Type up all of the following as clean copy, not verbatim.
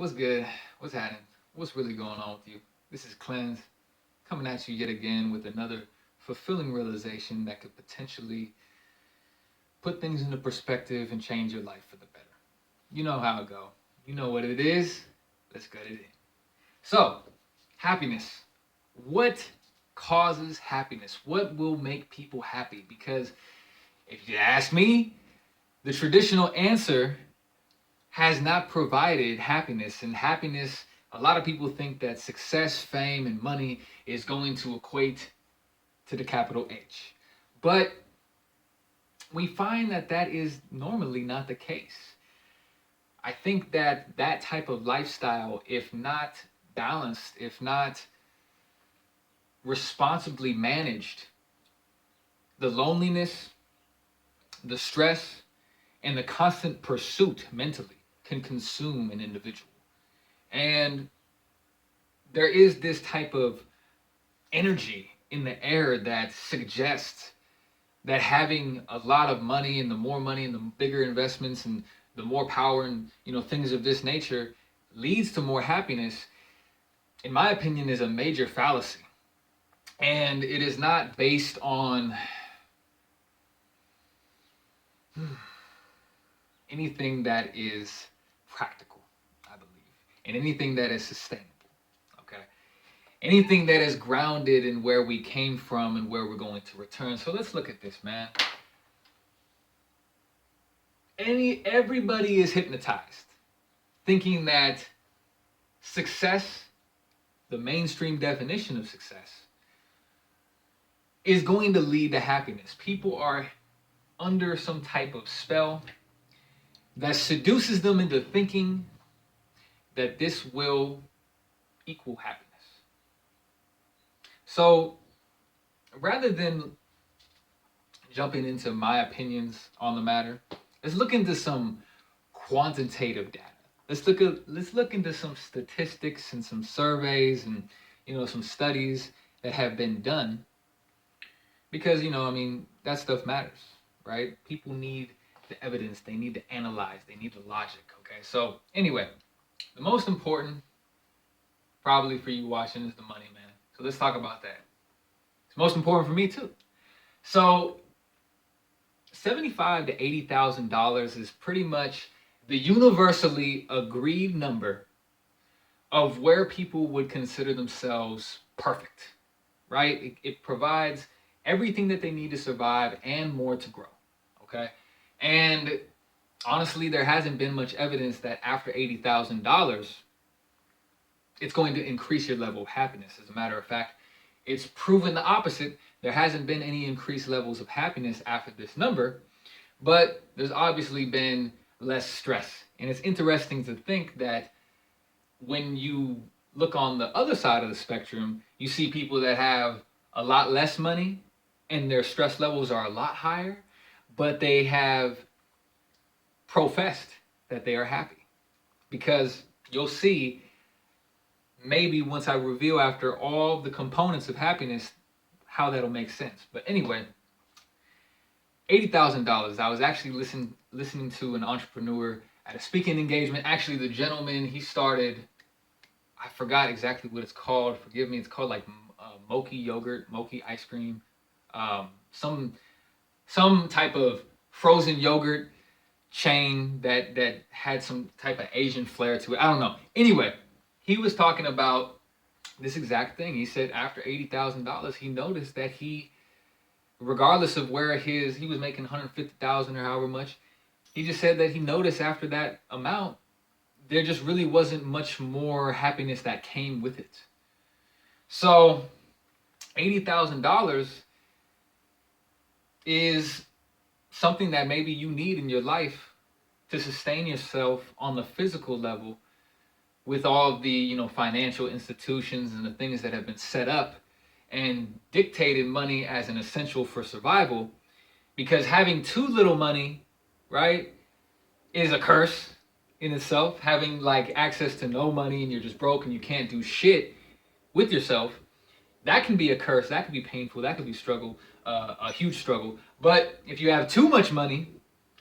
What's good? What's happening? What's really going on with you? This is Cleanse coming at you yet again with another fulfilling realization that could potentially put things into perspective and change your life for the better. You know how it go. You know what it is. Let's get it in. So, happiness. What causes happiness? What will make people happy? Because if you ask me, the traditional answer has not provided happiness. And happiness, a lot of people think that success, fame, and money is going to equate to the capital H. But we find that that is normally not the case. I think that that type of lifestyle, if not balanced, if not responsibly managed, the loneliness, the stress, and the constant pursuit mentally can consume an individual. And there is this type of energy in the air that suggests that having a lot of money and the more money and the bigger investments and the more power and things of this nature leads to more happiness, in my opinion, is a major fallacy. And it is not based on anything that is practical, I believe, and anything that is sustainable. Okay. Anything that is grounded in where we came from and where we're going to return. So let's look at this, man. Everybody is hypnotized, thinking that success, the mainstream definition of success, is going to lead to happiness. People are under some type of spell that seduces them into thinking that this will equal happiness. So rather than jumping into my opinions on the matter, let's look into some quantitative data. Let's look into some statistics and some surveys and some studies that have been done, because that stuff matters, right? People need the evidence, they need to analyze, they need the logic. Okay, so anyway, the most important probably for you watching is the money, man. So let's talk about that. It's most important for me too. So $75,000 to $80,000 is pretty much the universally agreed number of where people would consider themselves perfect, right? It provides everything that they need to survive and more to grow, okay? And honestly, there hasn't been much evidence that after $80,000, it's going to increase your level of happiness. As a matter of fact, it's proven the opposite. There hasn't been any increased levels of happiness after this number, but there's obviously been less stress. And it's interesting to think that when you look on the other side of the spectrum, you see people that have a lot less money and their stress levels are a lot higher, but they have professed that they are happy. Because you'll see, maybe once I reveal after all the components of happiness, how that'll make sense. But anyway, $80,000. I was actually listening to an entrepreneur at a speaking engagement. Actually, the gentleman, he started, I forgot exactly what it's called. Forgive me. It's called like Moki yogurt, Moki ice cream, some type of frozen yogurt chain that had some type of Asian flair to it. I don't know. Anyway, he was talking about this exact thing. He said after $80,000, he noticed that regardless of where he was making 150,000 or however much, he just said that he noticed after that amount, there just really wasn't much more happiness that came with it. So $80,000 is something that maybe you need in your life to sustain yourself on the physical level, with all of the financial institutions and the things that have been set up and dictated money as an essential for survival. Because having too little money, right, is a curse in itself. Having like access to no money and you're just broke and you can't do shit with yourself, that can be a curse. That can be painful. That can be a huge struggle. But if you have too much money,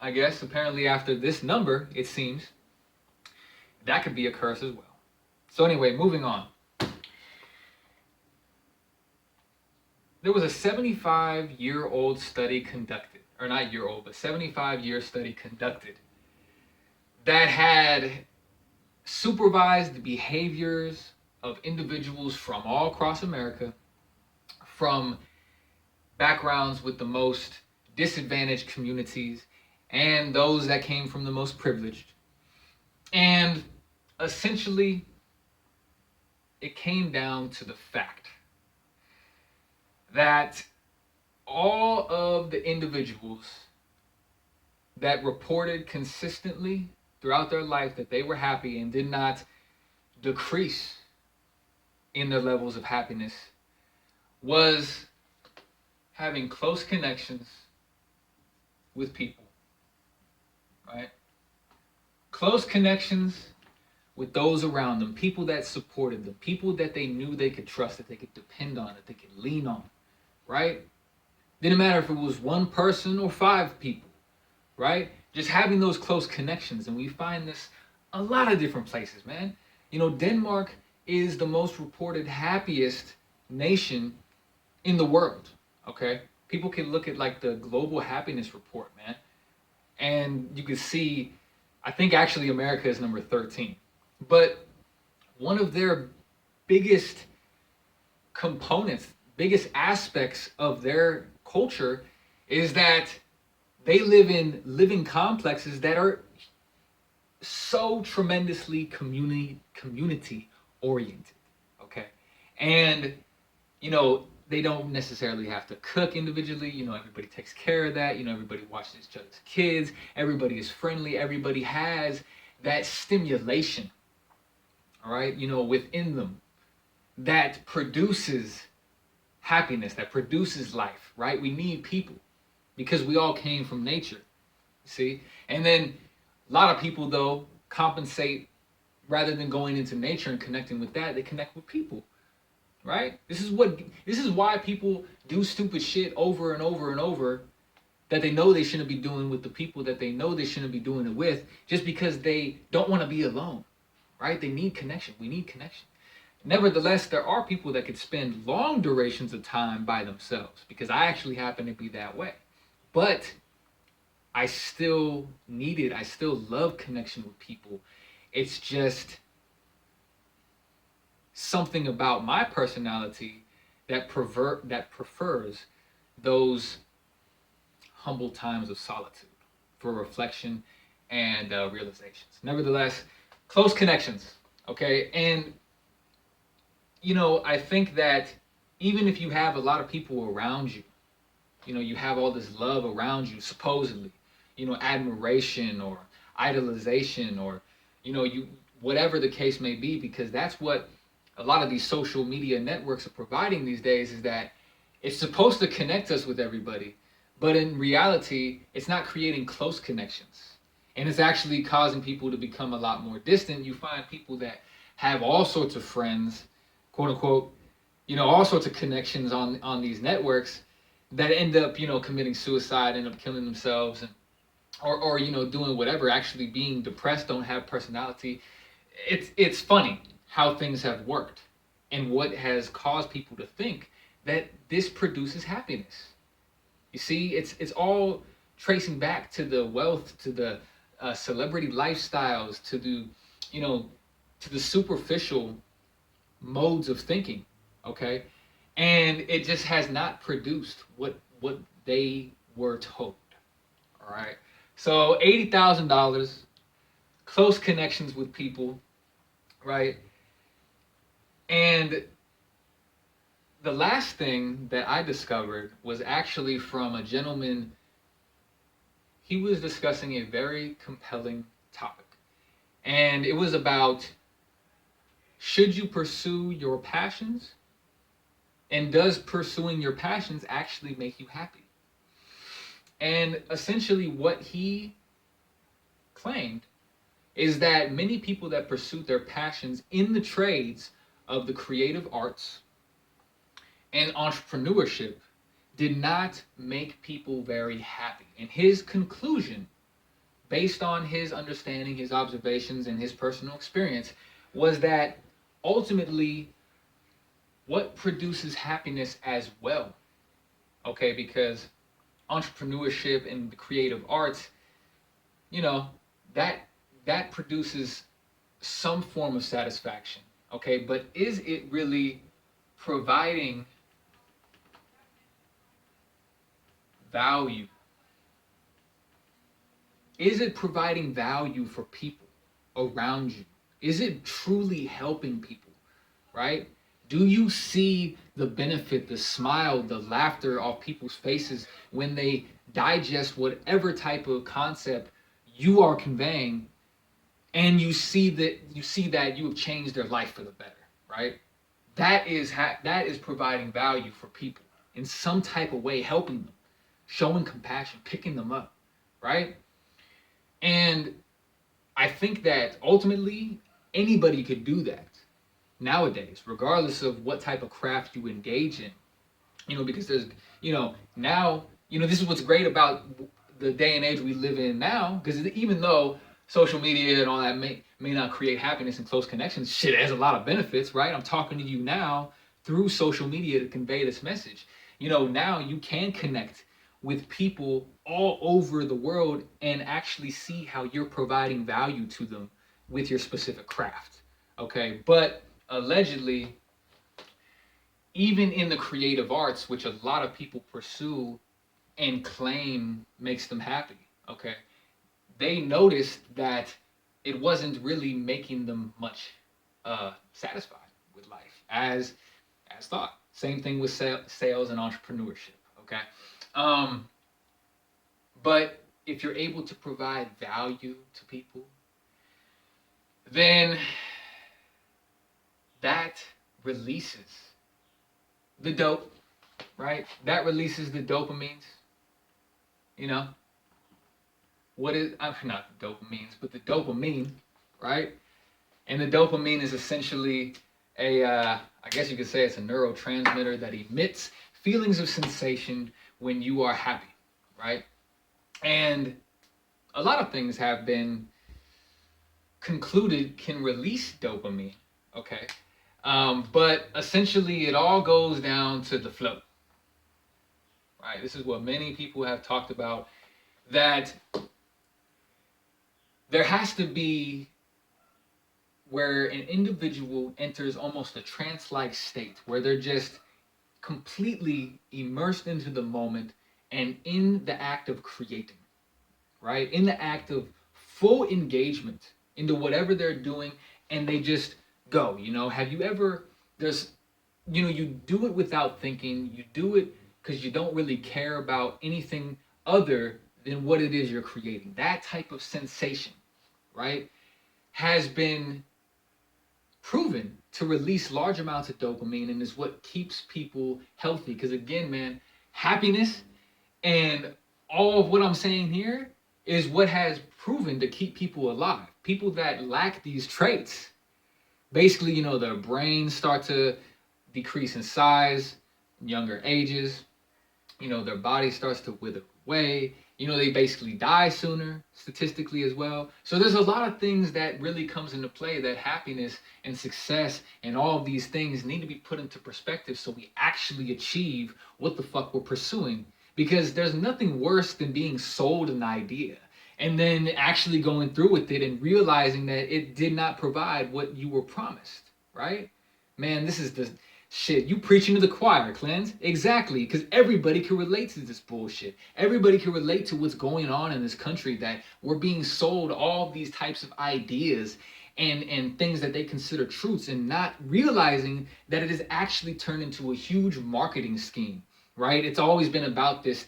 I guess apparently after this number, it seems, That could be a curse as well. So anyway, moving on. There was a 75-year-old study conducted, or not year old, but 75-year study conducted that had supervised the behaviors of individuals from all across America, from backgrounds with the most disadvantaged communities and those that came from the most privileged. And essentially, it came down to the fact that all of the individuals that reported consistently throughout their life that they were happy and did not decrease in their levels of happiness was having close connections with people, right? Close connections with those around them, people that supported them, people that they knew they could trust, that they could depend on, that they could lean on, right? Didn't matter if it was one person or 5 people, right? Just having those close connections. And we find this a lot of different places, man. You know, Denmark is the most reported happiest nation in the world, okay? People can look at like the global happiness report, man. And you can see, I think actually America is number 13. But one of their biggest components, biggest aspects of their culture is that they live in living complexes that are so tremendously community oriented, okay? And you know, they don't necessarily have to cook individually. You know, everybody takes care of that. You know, everybody watches each other's kids. Everybody is friendly. Everybody has that stimulation, all right, you know, within them that produces happiness, that produces life, right? We need people because we all came from nature, see? And then a lot of people, though, compensate rather than going into nature and connecting with that, they connect with people. Right? This is why people do stupid shit over and over and over that they know they shouldn't be doing with the people that they know they shouldn't be doing it with, just because they don't want to be alone. Right? They need connection. We need connection. Nevertheless, there are people that could spend long durations of time by themselves, because I actually happen to be that way. But I still need it. I still love connection with people. It's just something about my personality that prefers those humble times of solitude for reflection and realizations. Nevertheless, close connections, okay? And you know, I think that even if you have a lot of people around you, you know, you have all this love around you, supposedly, you know, admiration or idolization, or you know, you whatever the case may be, because that's what a lot of these social media networks are providing these days, is that it's supposed to connect us with everybody, but in reality, it's not creating close connections. And it's actually causing people to become a lot more distant. You find people that have all sorts of friends, quote unquote, you know, all sorts of connections on these networks that end up, you know, committing suicide, end up killing themselves, and or you know, doing whatever, actually being depressed, don't have personality. It's funny how things have worked and what has caused people to think that this produces happiness. You see, it's all tracing back to the wealth, to the celebrity lifestyles, to the, you know, to the superficial modes of thinking. Okay, and it just has not produced what they were told. All right, so $80,000, close connections with people, right? And the last thing that I discovered was actually from a gentleman. He was discussing a very compelling topic. And it was about, should you pursue your passions? And does pursuing your passions actually make you happy? And essentially, what he claimed is that many people that pursued their passions in the trades of the creative arts and entrepreneurship did not make people very happy. And his conclusion, based on his understanding, his observations, and his personal experience, was that ultimately what produces happiness as well, okay, because entrepreneurship and the creative arts, you know, that that produces some form of satisfaction, okay, but is it really providing value? Is it providing value for people around you? Is it truly helping people, right? Do you see the benefit, the smile, the laughter off people's faces when they digest whatever type of concept you are conveying, and you see that you have changed their life for the better, right? That is providing value for people in some type of way, helping them, showing compassion, picking them up, right? And I think that ultimately anybody could do that nowadays, regardless of what type of craft you engage in. Because there's, now, this is what's great about the day and age we live in now, because even though social media and all that may not create happiness and close connections, shit has a lot of benefits, right? I'm talking to you now through social media to convey this message. Now you can connect with people all over the world and actually see how you're providing value to them with your specific craft. Okay, but allegedly, even in the creative arts, which a lot of people pursue and claim makes them happy, okay, they noticed that it wasn't really making them much satisfied with life as thought. Same thing with sales and entrepreneurship, okay. Um, but if you're able to provide value to people, then that releases the dope, right? That releases the dopamines. You know, what is, I'm not dopamines, but the dopamine, right? And the dopamine is essentially I guess you could say it's a neurotransmitter that emits feelings of sensation when you are happy, right? And a lot of things have been concluded can release dopamine, okay? But essentially, it all goes down to the flow, right? This is what many people have talked about, that there has to be where an individual enters almost a trance-like state where they're just completely immersed into the moment and in the act of creating, right? In the act of full engagement into whatever they're doing, and they just go. Have you ever, there's, you do it without thinking, you do it because you don't really care about anything other than what it is you're creating. That type of sensation, right, has been proven to release large amounts of dopamine and is what keeps people healthy. Because again, man, happiness and all of what I'm saying here is what has proven to keep people alive. People that lack these traits, basically, their brains start to decrease in size, younger ages, their body starts to wither away. They basically die sooner, statistically as well. So there's a lot of things that really comes into play, that happiness and success and all of these things need to be put into perspective so we actually achieve what the fuck we're pursuing. Because there's nothing worse than being sold an idea and then actually going through with it and realizing that it did not provide what you were promised, right? Man, this is the shit. You preaching to the choir, Cleanse. Exactly, because everybody can relate to this bullshit. Everybody can relate to what's going on in this country, that we're being sold all these types of ideas and things that they consider truths, and not realizing that it is actually turned into a huge marketing scheme, right? It's always been about this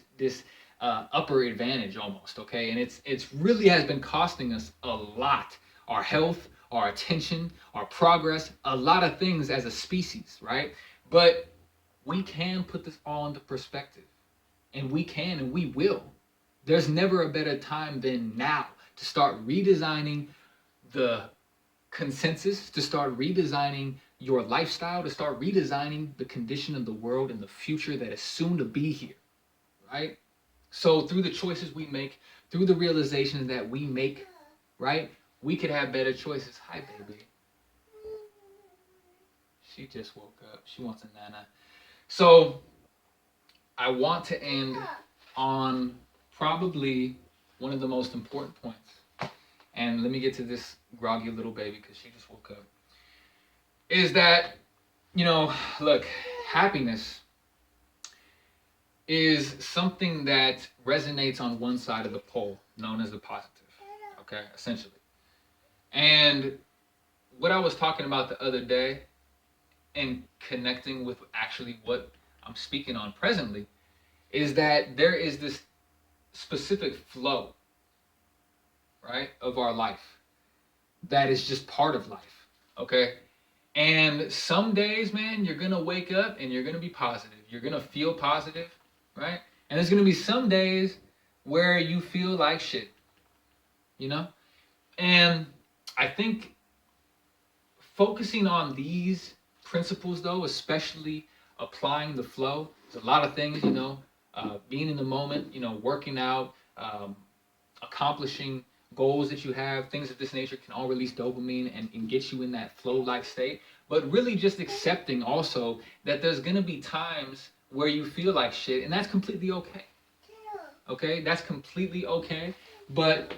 upper advantage almost, okay? And it's really has been costing us a lot. Our health, our attention, our progress, a lot of things as a species, right? But we can put this all into perspective. And we can and we will. There's never a better time than now to start redesigning the consensus, to start redesigning your lifestyle, to start redesigning the condition of the world and the future that is soon to be here, right? So through the choices we make, through the realizations that we make, right, we could have better choices. Hi, baby. She just woke up. She wants a nana. So I want to end on probably one of the most important points. And let me get to this groggy little baby because she just woke up. Is that, look, happiness is something that resonates on one side of the pole, known as the positive. Okay, essentially. And what I was talking about the other day and connecting with actually what I'm speaking on presently is that there is this specific flow, right, of our life that is just part of life. Okay. And some days, man, you're going to wake up and you're going to be positive. You're going to feel positive, right? And there's going to be some days where you feel like shit, you know? And I think focusing on these principles, though, especially applying the flow, there's a lot of things, being in the moment, working out, accomplishing goals that you have, things of this nature can all release dopamine and get you in that flow-like state. But really just accepting also that there's gonna be times where you feel like shit, and that's completely okay. Okay, that's completely okay. But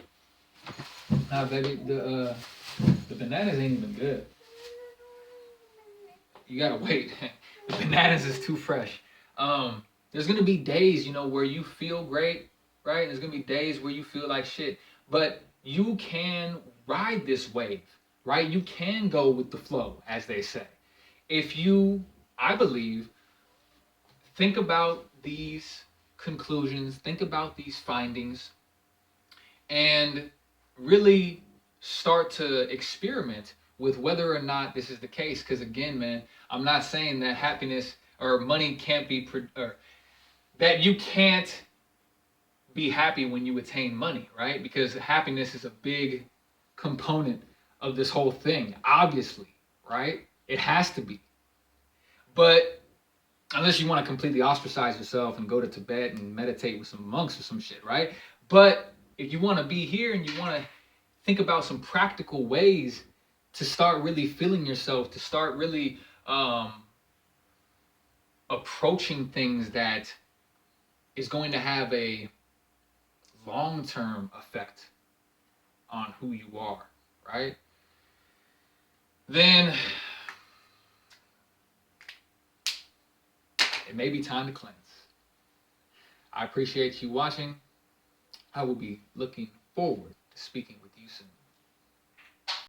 baby, the bananas ain't even good. You gotta wait. The bananas is too fresh. There's gonna be days, where you feel great, right? There's gonna be days where you feel like shit. But you can ride this wave, right? You can go with the flow, as they say. If you, I believe, think about these conclusions, think about these findings, and really start to experiment with whether or not this is the case. Because again, man, I'm not saying that happiness or money can't be, or that you can't be happy when you attain money, right? Because happiness is a big component of this whole thing, obviously, right? It has to be. But unless you want to completely ostracize yourself and go to Tibet and meditate with some monks or some shit, right? But if you want to be here and you want to think about some practical ways to start really feeling yourself, to start really approaching things that is going to have a long-term effect on who you are, right? Then it may be time to cleanse. I appreciate you watching. I will be looking forward to speaking